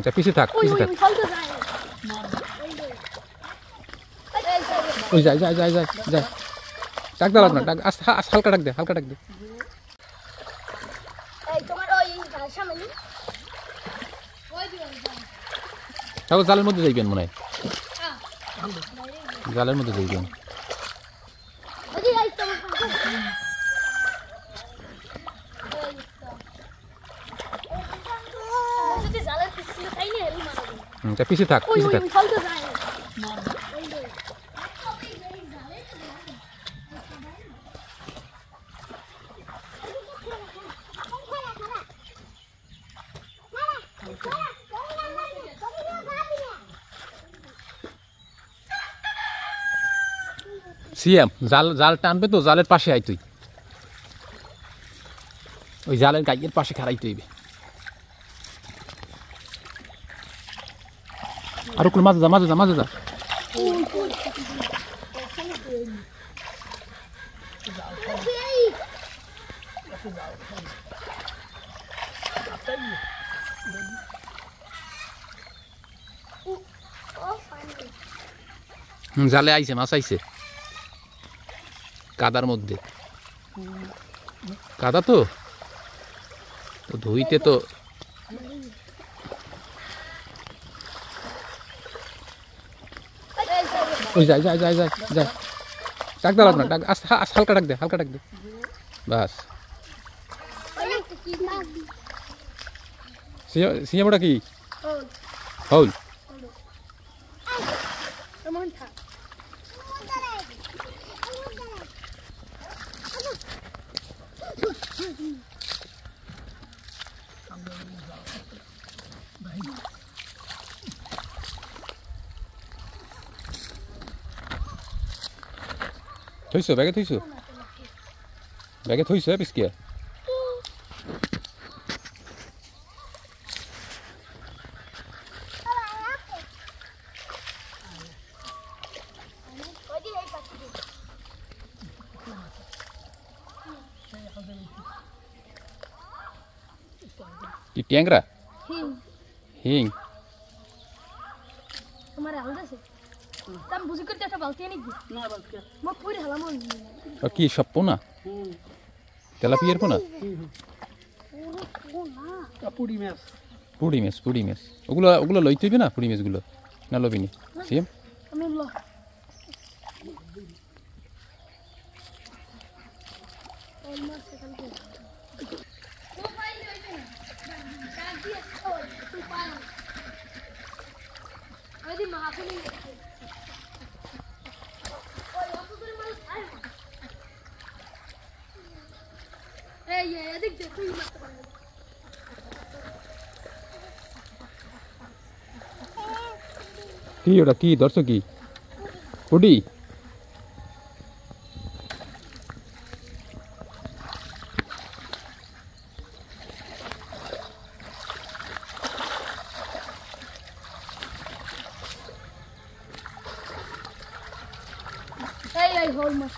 তা পিছে থাক পিছে থাক ওই যাই যাই যাই যাই যাই ডাক দাও না ডাক হালকা ডাক দে হালকা ডাক দে তারপর জালের মধ্যে যাইবেন মনে হয় জালের মধ্যে যাইবেন তা পিছে থাক পিছে থাক সিএম জাল জাল টানবে তো জালের পাশে আই তুই ওই জালের গাইয়ের পাশে খাড়াইতে হইবে আর ওগুলো মাঝে যা মাঝে যা মাঝে যা জালে আইছে মাছ আইছে কাদার মধ্যে কাদা তো ধুইতে তো ওই যাই যাই যাই যাই যাই ডাক দাও না ডাক হালকা ডাক দে হালকা ডাক দে বাস সিয়ামটা কি হল থইছো ব্যাগে থইছো ব্যাগে থইছো পিসকিয়া কি ট্যাংরা হিং তোমার আলাদা আছে তাম বুঝি করতে একটা বালতি আনি না বালতি মো পুরি হালাম কি সব পোনা তেলাপিয়ার পোনা পুড়ি মাছ পুড়ি মাছ পুড়ি মাছ ওগুলো ওগুলো লইতে হইবে না পুড়ি মাছগুলো না লবিনি সিএম আমি ল আদি মহাপুনি ওই অত করে মাল খায় এই এদিক দে তুই মারতে পারবি কি ওটা কি ধরছো কি পুডি এই হল মাছ